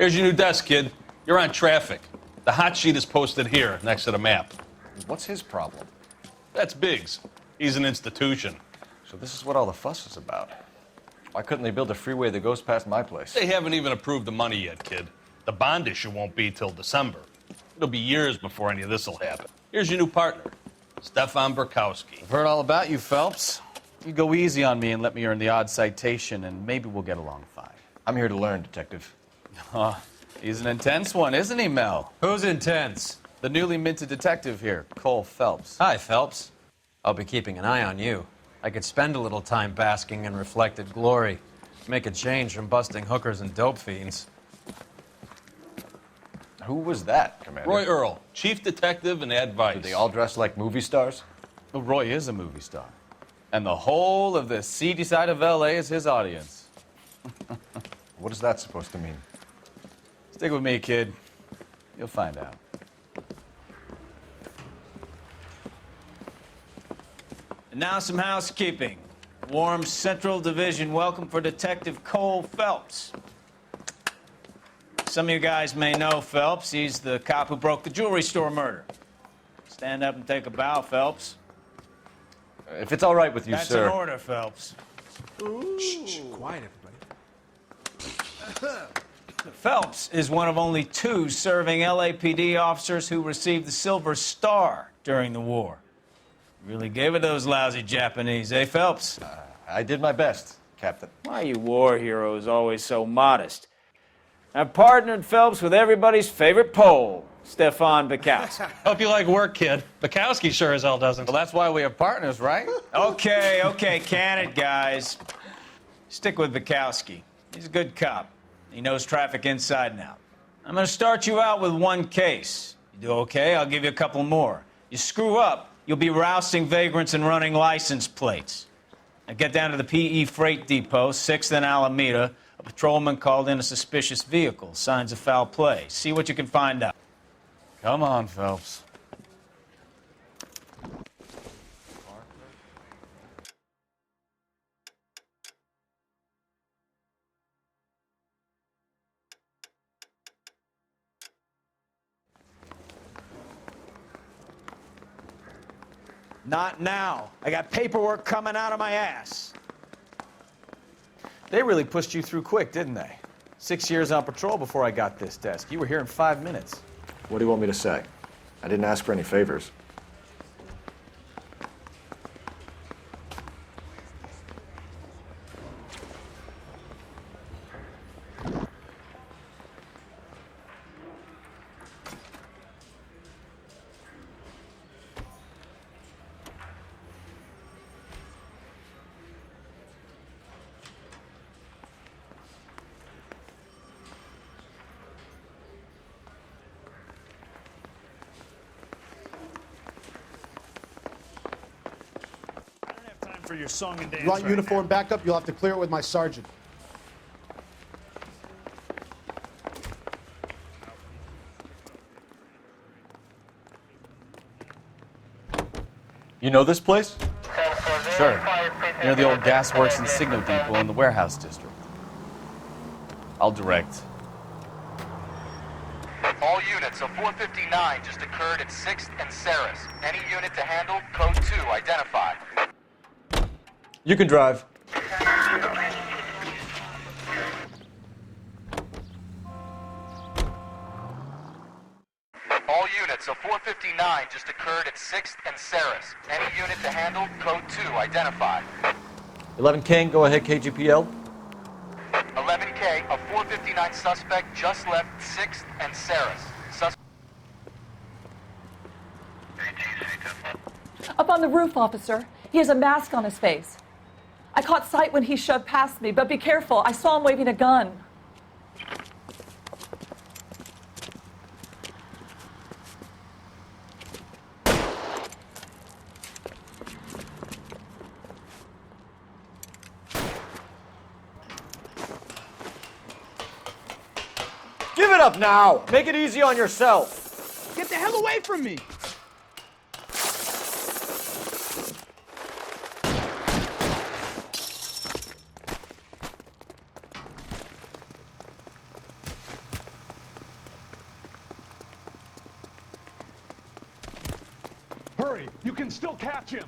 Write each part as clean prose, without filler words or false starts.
Here's your new desk, kid. You're on Traffic. The hot sheet is posted here, next to the map. What's his problem? That's Biggs. He's an institution. So this is what all the fuss is about. Why couldn't they build a freeway that goes past my place? They haven't even approved the money yet, kid. The bond issue won't be till December. It'll be years before any of this will happen. Here's your new partner, Stefan Burkowski. I've heard all about you, Phelps. You go easy on me and let me earn the odd citation, and maybe we'll get along fine. I'm here to learn, Detective. He's an intense one, isn't he, Mel? Who's intense? The newly minted detective here, Cole Phelps. Hi, Phelps. I'll be keeping an eye on you. I could spend a little time basking in reflected glory. Make a change from busting hookers and dope fiends. Who was that, Commander? Roy Earl, chief detective and advice. Do they all dress like movie stars? Well, Roy is a movie star. And the whole of the seedy side of L.A. is his audience. What is that supposed to mean? Stick with me, kid. You'll find out. And now some housekeeping. Warm Central Division welcome for Detective Cole Phelps. Some of you guys may know Phelps. He's the cop who broke the jewelry store murder. Stand up and take a bow, Phelps. If it's all right with you, That's sir. an order, Phelps. Shh, quiet, everybody. Phelps is one of only 2 serving LAPD officers who received the Silver Star during the war. Really gave it those lousy Japanese, eh, Phelps? I did my best, Captain. Why are you war heroes always so modest? I've partnered Phelps with everybody's favorite Pole, Stefan Burkowski. Hope you like work, kid. Bukowski sure as hell doesn't. Well, that's why we have partners, right? Okay, can it, guys. Stick with Burkowski. He's a good cop. He knows traffic inside and out. I'm going to start you out with 1 case. You do okay, I'll give you a couple more. You screw up, you'll be rousting vagrants and running license plates. Now get down to the PE Freight Depot, 6th and Alameda. A patrolman called in a suspicious vehicle. Signs of foul play. See what you can find out. Come on, Phelps. Not now. I got paperwork coming out of my ass. They really pushed you through quick, didn't they? 6 years on patrol before I got this desk. You were here in 5 minutes. What do you want me to say? I didn't ask for any favors. For your song and dance. You want uniform backup? You'll have to clear it with my sergeant. You know this place? Sure. Near the old gasworks and signal depot in the warehouse district. I'll direct. All units, a 459 just occurred at 6th and Saris. Any unit to handle, code 2, identify. You can drive. All units, a 459 just occurred at 6th and Saris. Any unit to handle, code 2, identify. 11 King, go ahead, KGPL. 11K, a 459 suspect just left 6th and Saris. Up on the roof, officer. He has a mask on his face. I caught sight when he shoved past me, but be careful. I saw him waving a gun. Give it up now! Make it easy on yourself! Get the hell away from me! worry. You can still catch him.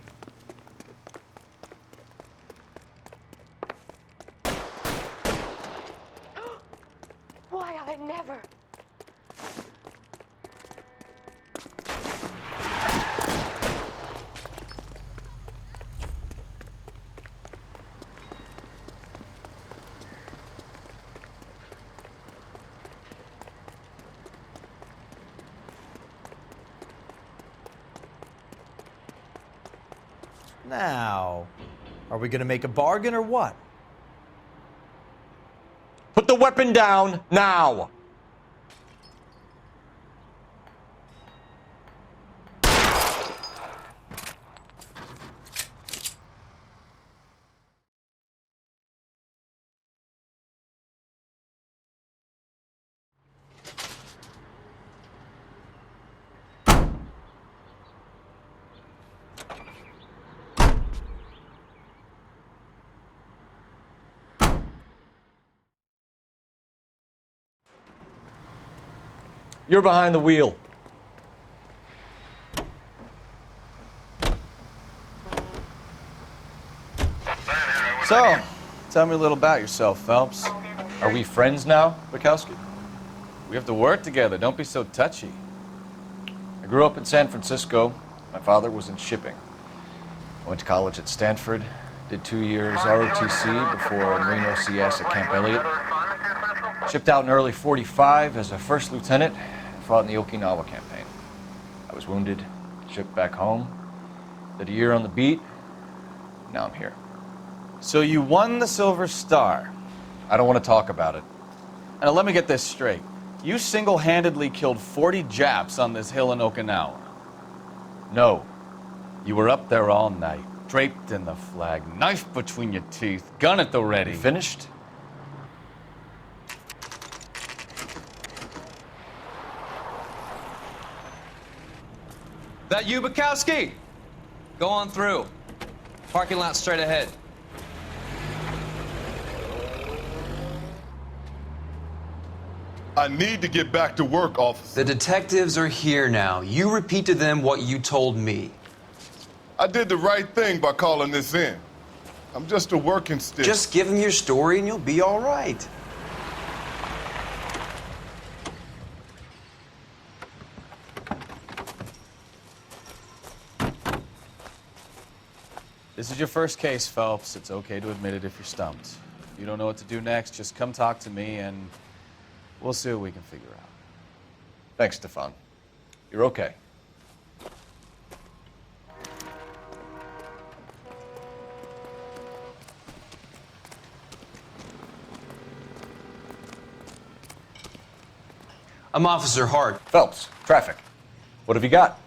Why, I never. Now, are we gonna make a bargain or what? Put the weapon down now! You're behind the wheel. So, tell me a little about yourself, Phelps. Are we friends now, Bukowski? We have to work together. Don't be so touchy. I grew up in San Francisco. My father was in shipping. I went to college at Stanford, did 2 years ROTC before Marine OCS at Camp Elliott. Shipped out in early '45 as a first lieutenant, fought in the Okinawa campaign. I was wounded, shipped back home, did a year on the beat. Now I'm here. So you won the Silver Star. I don't want to talk about it. Now let me get this straight. You single-handedly killed 40 Japs on this hill in Okinawa. No. You were up there all night, draped in the flag, knife between your teeth, gun at the ready. You finished? That you, Bukowski? Go on through. Parking lot straight ahead. I need to get back to work, officer. The detectives are here now. You repeat to them what you told me. I did the right thing by calling this in. I'm just a working stick. Just give them your story and you'll be all right. This is your first case, Phelps. It's okay to admit it if you're stumped. If you don't know what to do next, just come talk to me and we'll see what we can figure out. Thanks, Stefan. You're okay. I'm Officer Hart. Phelps, traffic. What have you got?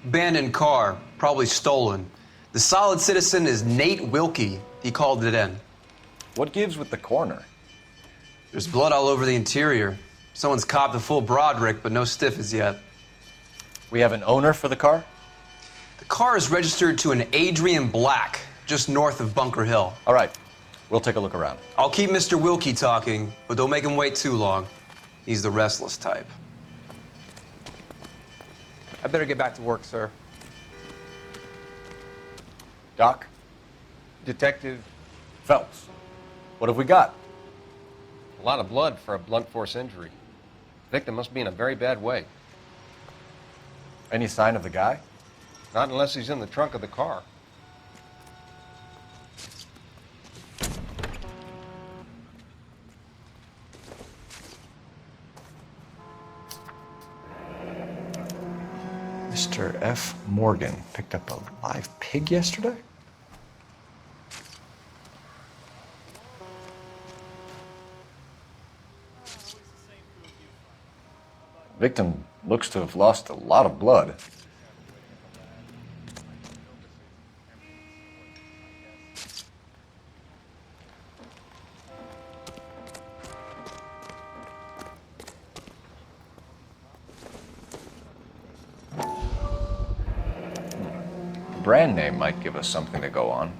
Abandoned car, probably stolen. The solid citizen is Nate Wilkie. He called it in. What gives with the coroner? There's blood all over the interior. Someone's copped a full Broderick, but no stiff as yet. We have an owner for the car? The car is registered to an Adrian Black, just north of Bunker Hill. All right, we'll take a look around. I'll keep Mr. Wilkie talking, but don't make him wait too long. He's the restless type. I better get back to work, sir. Doc? Detective, Phelps, what have we got? a lot of blood for a blunt force injury. The victim must be in a very bad way. Any sign of the guy? Not unless he's in the trunk of the car. Mr. F. Morgan picked up a live pig yesterday? Victim looks to have lost a lot of blood. Brand name might give us something to go on.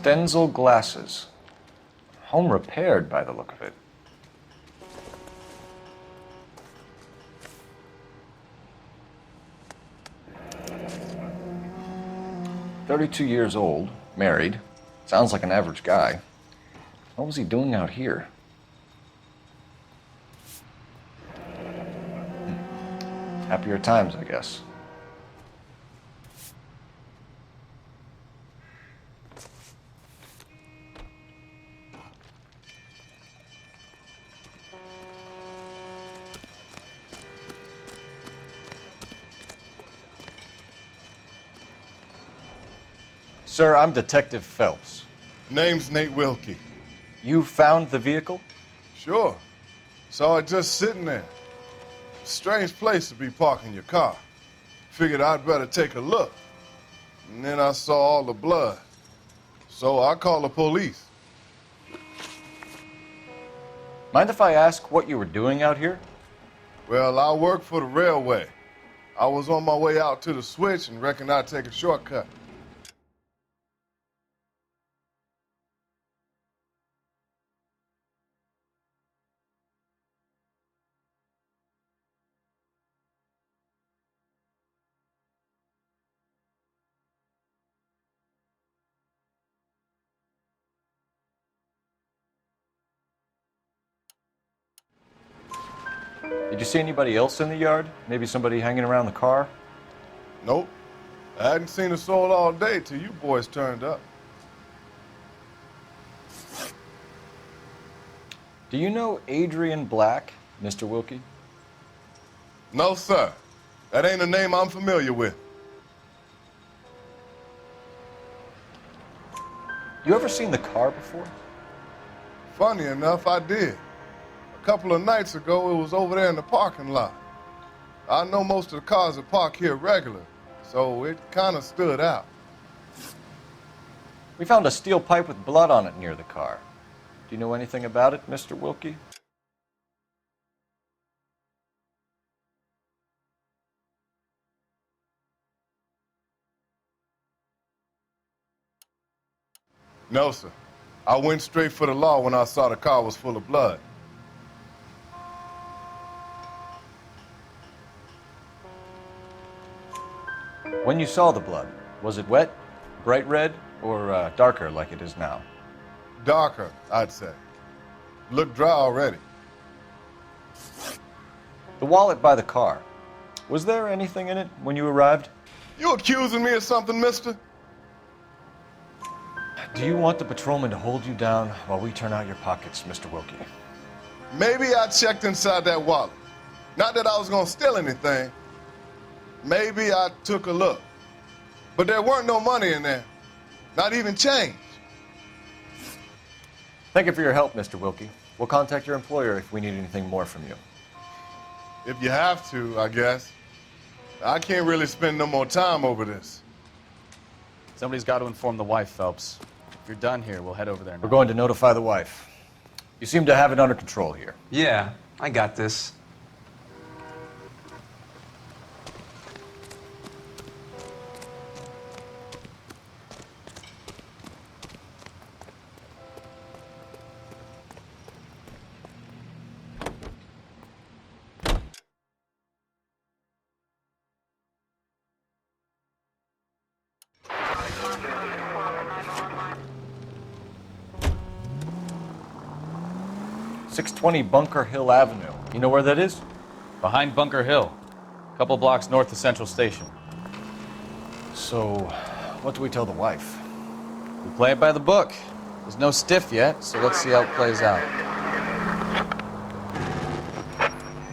Stenzel glasses. Home repaired by the look of it. "32 years old, married. Sounds like an average guy. What was he doing out here?" Happier times, I guess. Sir, I'm Detective Phelps. Name's Nate Wilkie. You found the vehicle? Sure. Saw it just sitting there. Strange place to be parking your car. Figured I'd better take a look. And then I saw all the blood. So I called the police. Mind if I ask what you were doing out here? Well, I work for the railway. I was on my way out to the switch and reckoned I'd take a shortcut. Did you see anybody else in the yard? Maybe somebody hanging around the car? Nope. I hadn't seen a soul all day till you boys turned up. Do you know Adrian Black, Mr. Wilkie? No, sir. That ain't a name I'm familiar with. You ever seen the car before? Funny enough, I did. A couple of nights ago, it was over there in the parking lot. I know most of the cars that park here regular, so it kind of stood out. We found a steel pipe with blood on it near the car. Do you know anything about it, Mr. Wilkie? No, sir. I went straight for the law when I saw the car was full of blood. When you saw the blood, was it wet, bright red, or darker like it is now? Darker, I'd say. Looked dry already. The wallet by the car, was there anything in it when you arrived? You accusing me of something, mister? Do you want the patrolman to hold you down while we turn out your pockets, Mr. Wilkie? Maybe I checked inside that wallet. Not that I was gonna steal anything. Maybe I took a look. But there weren't no money in there. Not even change. Thank you for your help, Mr. Wilkie. We'll contact your employer if we need anything more from you. If you have to, I guess. I can't really spend no more time over this. Somebody's got to inform the wife, Phelps. If you're done here, we'll head over there now. We're going to notify the wife. You seem to have it under control here. Yeah, I got this. .620 Bunker Hill Avenue. You know where that is? Behind Bunker Hill, a couple blocks north of Central Station. So, what do we tell the wife? We play it by the book. There's no stiff yet, so let's see how it plays out.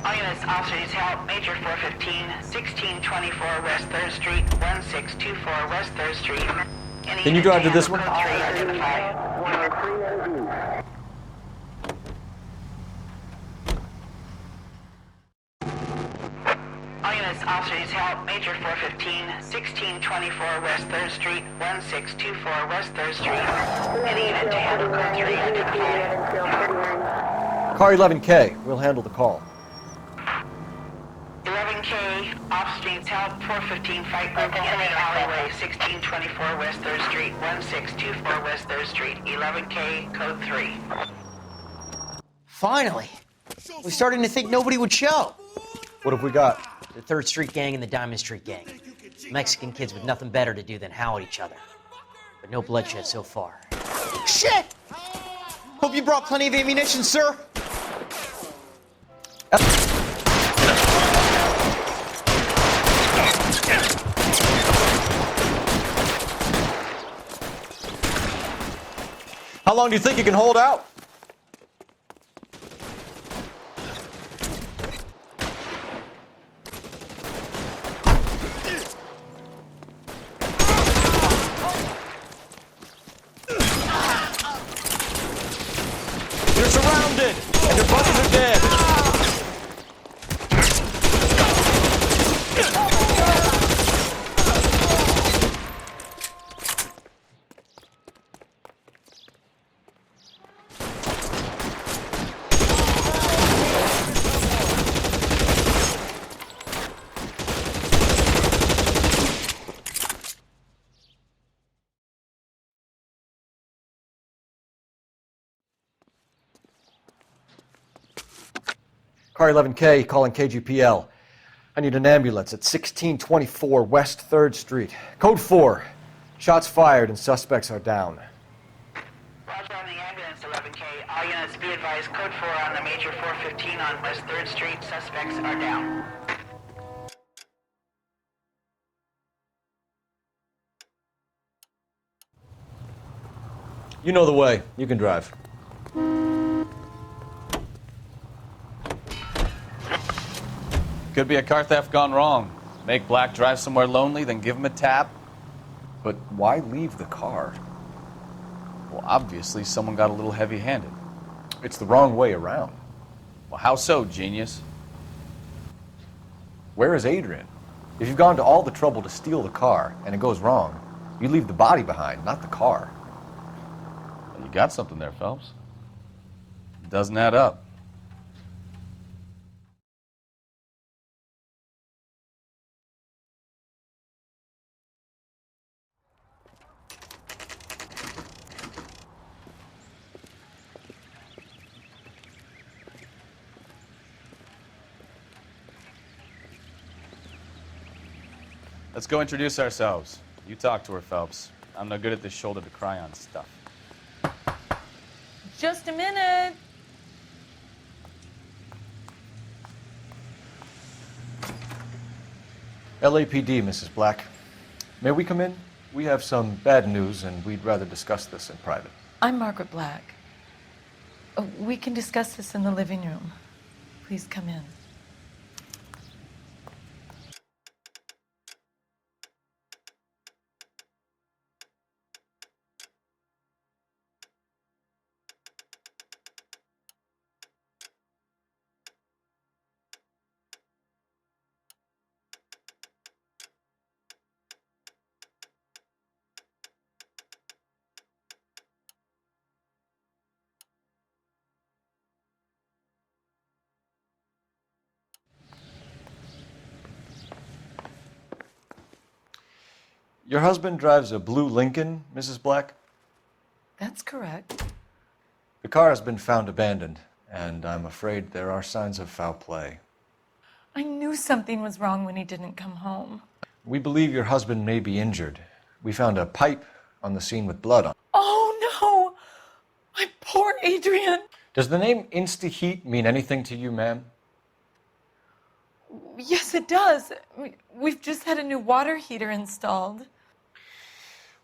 All units, officers help. Major 415, 1624 West 3rd Street, 1624 West 3rd Street. Can you drive to this one? All units, officers help. Major 415, 1624 West 3rd Street, 1624 West 3rd Street. Any unit to handle code 3 identified. Car 11K. We'll handle the call. 11K, Off-streets help, 415 fight group in the alleyway, 1624 West 3rd Street, 1624 West 3rd Street, 11K, code 3. Finally! We're starting to think nobody would show. What have we got? The 3rd Street Gang and the Diamond Street Gang. Mexican kids with nothing better to do than howl at each other. But no bloodshed so far. Shit! Hope you brought plenty of ammunition, sir. How long do you think you can hold out? You're surrounded, and your buddies are dead. Car 11K calling KGPL. I need an ambulance at 1624 West 3rd Street. Code 4. Shots fired and suspects are down. Roger on the ambulance, 11K. All units be advised, code 4 on the major 415 on West 3rd Street. Suspects are down. You know the way. You can drive. Could be a car theft gone wrong. Make Black drive somewhere lonely, then give him a tap. But why leave the car? Well, obviously someone got a little heavy-handed. It's the wrong way around. Well, how so, genius? Where is Adrian? If you've gone to all the trouble to steal the car and it goes wrong, you leave the body behind, not the car. Well, you got something there, Phelps. It doesn't add up. Let's go introduce ourselves. You talk to her, Phelps. I'm no good at this shoulder to cry on stuff. Just a minute. LAPD, Mrs. Black. May we come in? We have some bad news and we'd rather discuss this in private. I'm Margaret Black. We can discuss this in the living room. Please come in. Your husband drives a blue Lincoln, Mrs. Black? That's correct. The car has been found abandoned, and I'm afraid there are signs of foul play. I knew something was wrong when he didn't come home. We believe your husband may be injured. We found a pipe on the scene with blood on it. Oh, no! My poor Adrian! Does the name Insta-Heat mean anything to you, ma'am? Yes, it does. We've just had a new water heater installed.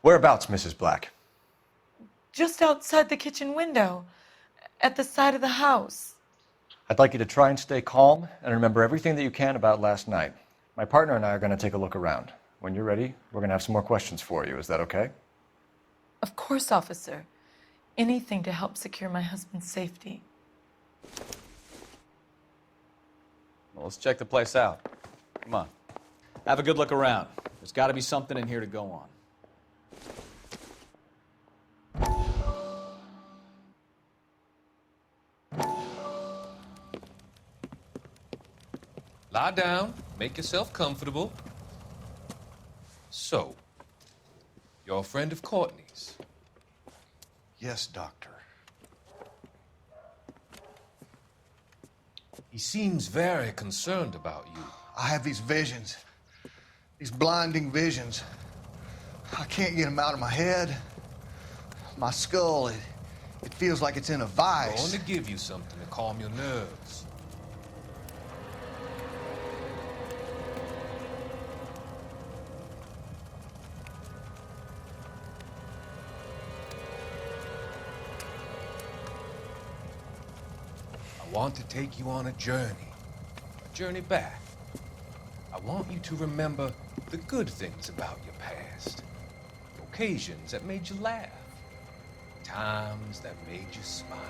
Whereabouts, Mrs. Black? Just outside the kitchen window, at the side of the house. I'd like you to try and stay calm and remember everything that you can about last night. My partner and I are going to take a look around. When you're ready, we're going to have some more questions for you. Is that okay? Of course, officer. Anything to help secure my husband's safety. Well, let's check the place out. Come on. Have a good look around. There's got to be something in here to go on. Lie down. Make yourself comfortable. So, you're a friend of Courtney's? Yes, Doctor. He seems very concerned about you. I have these visions, these blinding visions. I can't get them out of my head. My skull, it feels like it's in a I vice. want to give you something to calm your nerves. I want to take you on a journey back. I want you to remember the good things about your past, occasions that made you laugh, times that made you smile.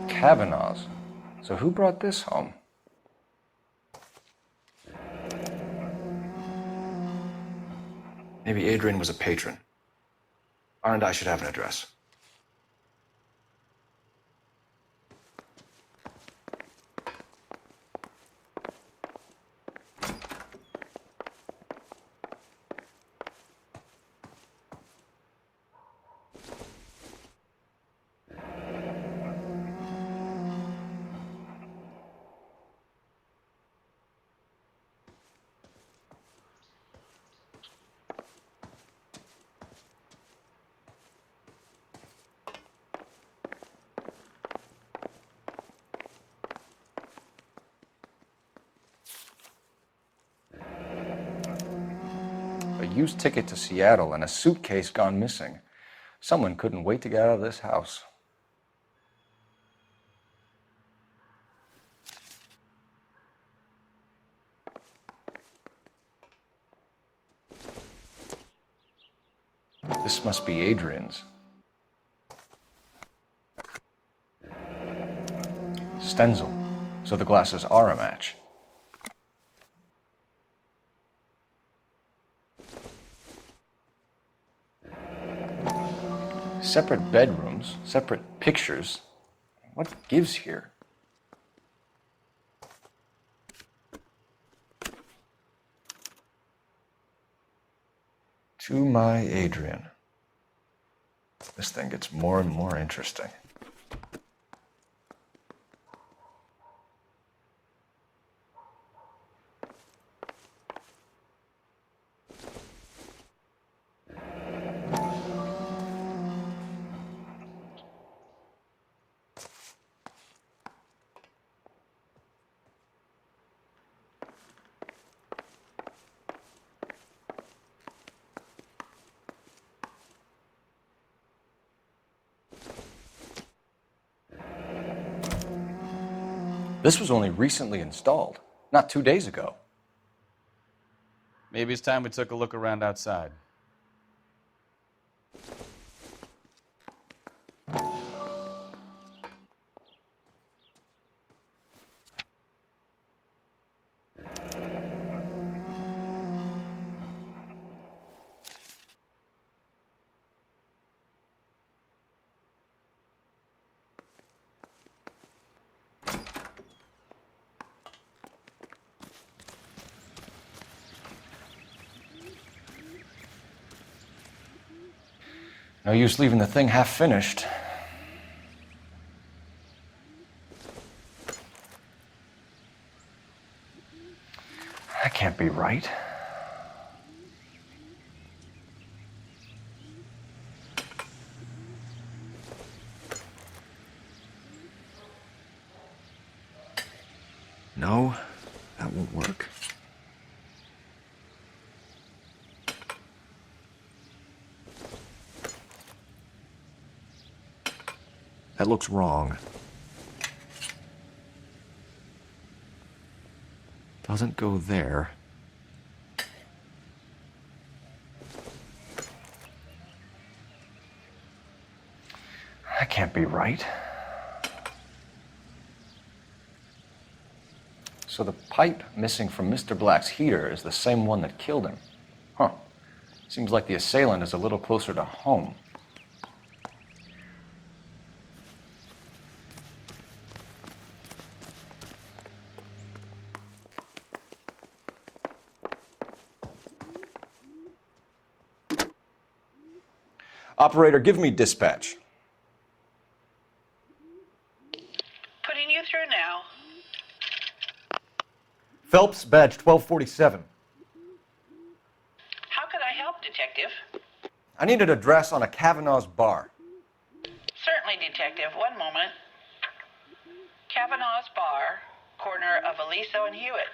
Kavanaugh's. So who brought this home? Maybe Adrian was a patron. R&I should have an address. A used ticket to Seattle and a suitcase gone missing. Someone couldn't wait to get out of this house. This must be Adrian's. Stenzel. So the glasses are a match. Separate bedrooms, separate pictures. What gives here? To my Adrian. This thing gets more and more interesting. This was only recently installed, not 2 days ago. Maybe it's time we took a look around outside. No use leaving the thing half finished. That can't be right. No, that won't work. That looks wrong. Doesn't go there. can't be right. So the pipe missing from Mr. Black's heater is the same one that killed him. Huh. Seems like the assailant is a little closer to home. Operator, give me dispatch. Putting you through now. Phelps, badge 1247. How could I help, Detective? I need an address on a Kavanaugh's bar. Certainly, Detective. One moment. Kavanaugh's Bar, corner of Aliso and Hewitt,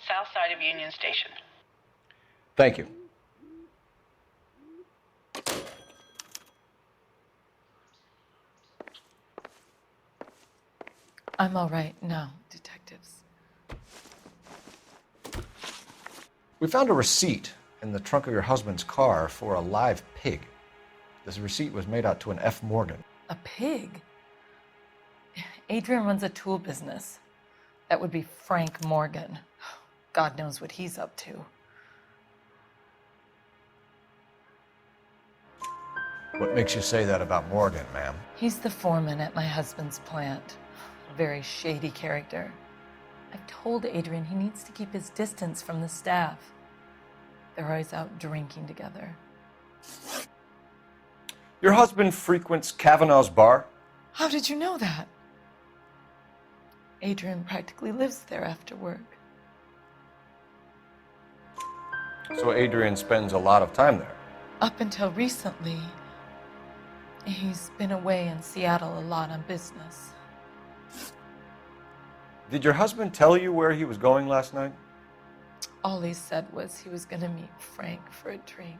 south side of Union Station. Thank you. I'm all right now, detectives. We found a receipt in the trunk of your husband's car for a live pig. This receipt was made out to an F. Morgan. A pig? Adrian runs a tool business. That would be Frank Morgan. God knows what he's up to. What makes you say that about Morgan, ma'am? He's the foreman at my husband's plant. A very shady character. I've told Adrian he needs to keep his distance from the staff. They're always out drinking together. Your husband frequents Kavanaugh's bar? How did you know that? Adrian practically lives there after work. So Adrian spends a lot of time there. Up until recently, he's been away in Seattle a lot on business. Did your husband tell you where he was going last night? All he said was he was going to meet Frank for a drink.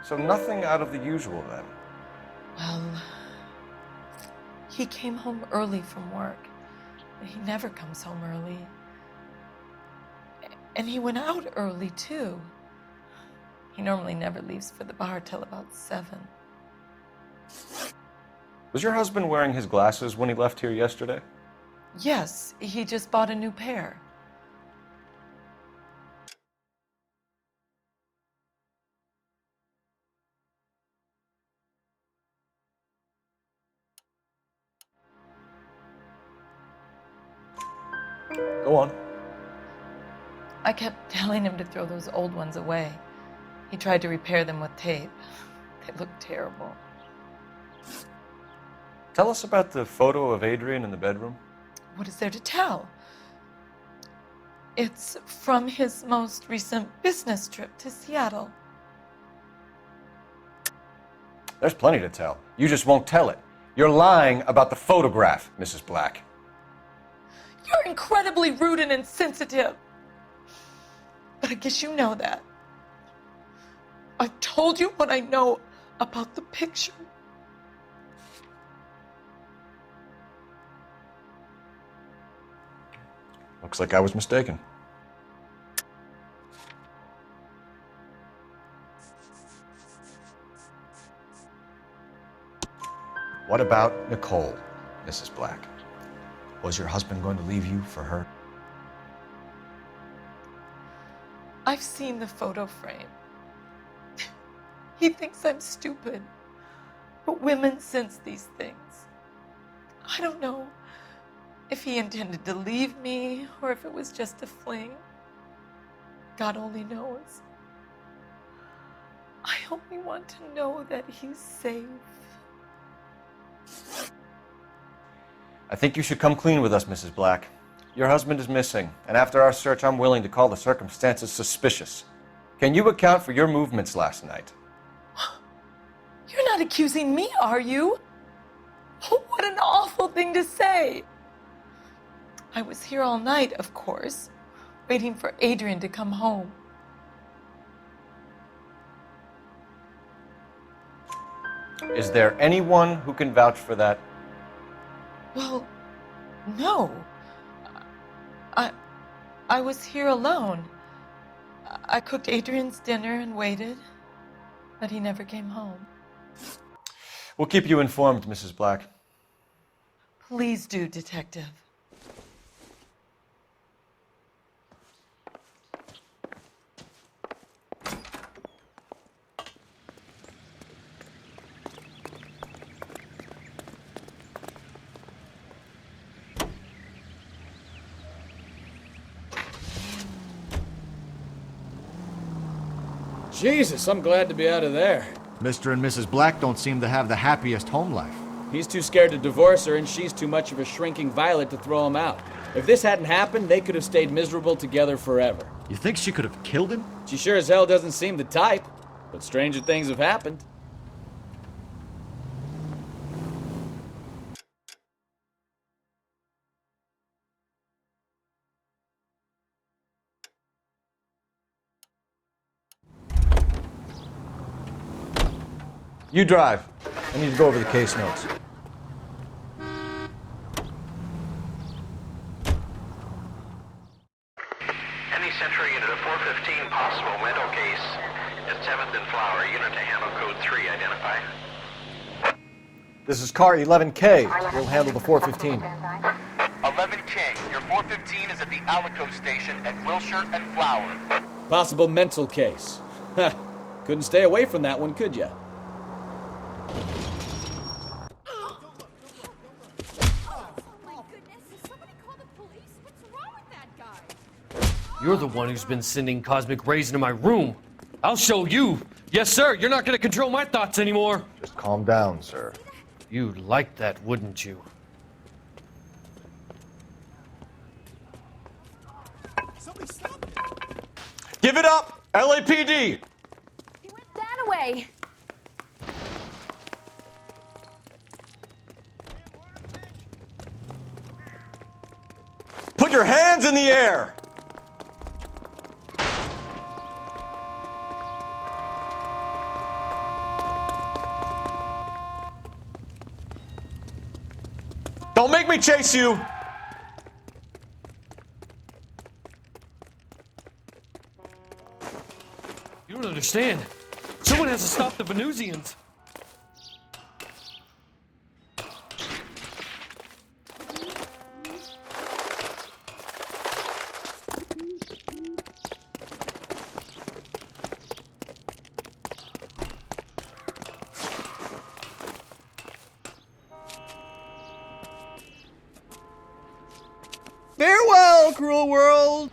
So nothing out of the usual then? Well, he came home early from work. He never comes home early. And he went out early, too. He normally never leaves for the bar till about 7. Was your husband wearing his glasses when he left here yesterday? Yes, he just bought a new pair. Go on. I kept telling him to throw those old ones away. He tried to repair them with tape. They looked terrible. Tell us about the photo of Adrian in the bedroom. What is there to tell? It's from his most recent business trip to Seattle. There's plenty to tell. You just won't tell it. You're lying about the photograph, Mrs. Black. You're incredibly rude and insensitive. But I guess you know that. I've told you what I know about the picture. Looks like I was mistaken. What about Nicole, Mrs. Black? Was your husband going to leave you for her? I've seen the photo frame. He thinks I'm stupid. But women sense these things. I don't know if he intended to leave me or if it was just a fling. God only knows. I only want to know that he's safe. I think you should come clean with us, Mrs. Black. Your husband is missing, and after our search, I'm willing to call the circumstances suspicious. Can you account for your movements last night? You're not accusing me, are you? Oh, what an awful thing to say. I was here all night, of course, waiting for Adrian to come home. Is there anyone who can vouch for that? Well, no. I was here alone. I cooked Adrian's dinner and waited, but he never came home. We'll keep you informed, Mrs. Black. Please do, Detective. Jesus, I'm glad to be out of there. Mr. and Mrs. Black don't seem to have the happiest home life. He's too scared to divorce her, and she's too much of a shrinking violet to throw him out. If this hadn't happened, they could have stayed miserable together forever. You think she could have killed him? She sure as hell doesn't seem the type, but stranger things have happened. You drive. I need to go over the case notes. Any Central unit of 415 possible mental case at 7th and Flower. Unit to handle code 3. Identify. This is car 11K. We'll handle the 415. 11K, your 415 is at the Alico station at Wilshire and Flower. Possible mental case. Couldn't stay away from that one, could ya? You're the one who's been sending cosmic rays into my room. I'll show you. Yes, sir. You're not going to control my thoughts anymore. Just calm down, sir. You'd like that, wouldn't you? Give it up! LAPD! That way. Put your hands in the air! Don't make me chase you! You don't understand. Someone has to stop the Venusians. Farewell, cruel world!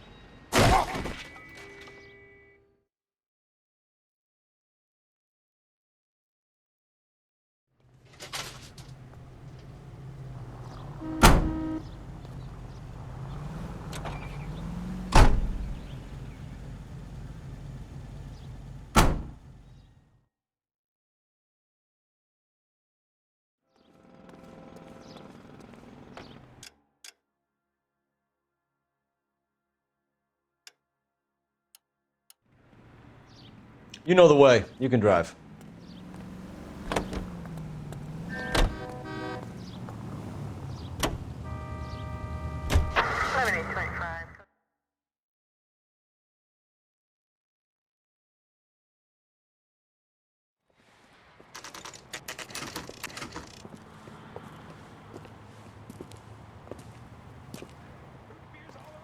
You know the way. You can drive.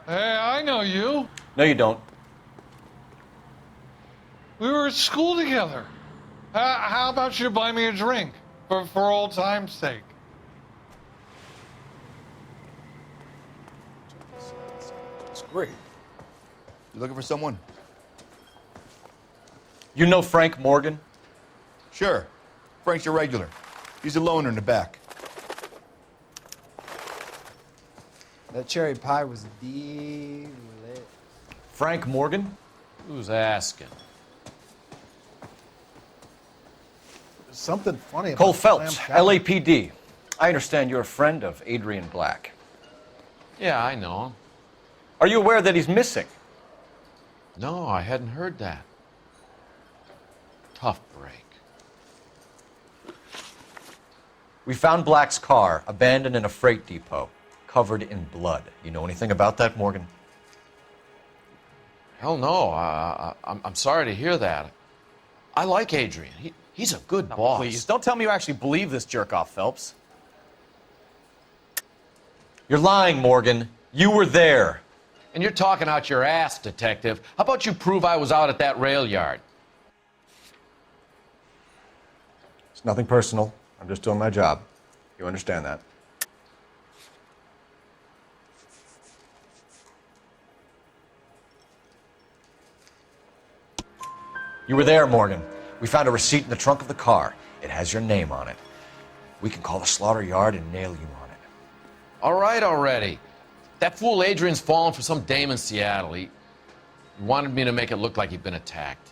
Hey, I know you. No, you don't. We were at school together. How about you buy me a drink for old time's sake? It's great. You looking for someone? You know Frank Morgan? Sure. Frank's your regular. He's a loner in the back. That cherry pie was delit. Frank Morgan? Who's asking? There's something funny about Cole the Phelps, clam chowder. LAPD. I understand you're a friend of Adrian Black. Yeah, I know. Are you aware that he's missing? No, I hadn't heard that. Tough break. We found Black's car abandoned in a freight depot, covered in blood. You know anything about that, Morgan? Hell no. I'm sorry to hear that. I like Adrian. He's a good boss. Please, don't tell me you actually believe this jerk-off, Phelps. You're lying, Morgan. You were there. And you're talking out your ass, detective. How about you prove I was out at that rail yard? It's nothing personal. I'm just doing my job. You understand that? You were there, Morgan. We found a receipt in the trunk of the car. It has your name on it. We can call the slaughter yard and nail you on it. All right already. That fool Adrian's fallen for some dame in Seattle. He wanted me to make it look like he'd been attacked.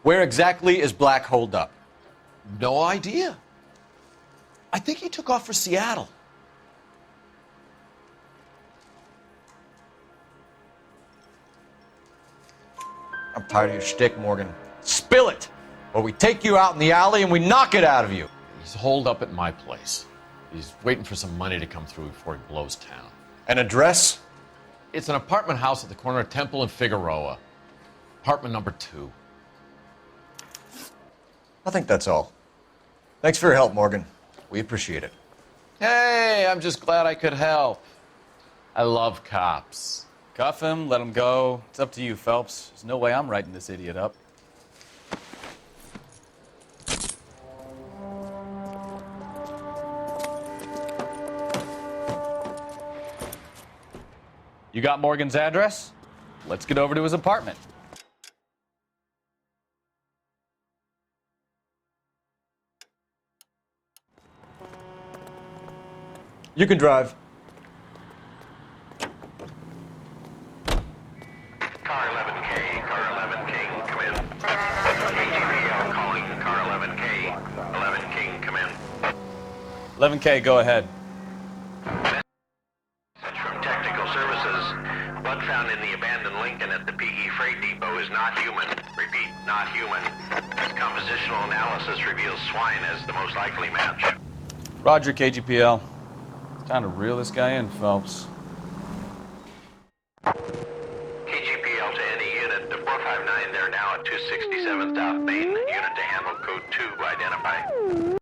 Where exactly is Black holed up? No idea. I think he took off for Seattle. I'm tired of your shtick, Morgan. Spill it! Or we take you out in the alley and we knock it out of you. He's holed up at my place. He's waiting for some money to come through before he blows town. An address? It's an apartment house at the corner of Temple and Figueroa. Apartment number 2. I think that's all. Thanks for your help, Morgan. We appreciate it. Hey, I'm just glad I could help. I love cops. Cuff him, let him go. It's up to you, Phelps. There's no way I'm writing this idiot up. You got Morgan's address? Let's get over to his apartment. You can drive. Car 11K, car 11K, come in. KGPL calling car 11K. 11K, come in. 11K, go ahead. From Technical Services, blood found in the abandoned Lincoln at the PE Freight Depot is not human. Repeat, not human. Compositional analysis reveals swine as the most likely match. Roger, KGPL. It's time to reel this guy in, Phelps. KGPL to any unit, the 459 there now at 267 South Main. Unit to handle code 2, identify.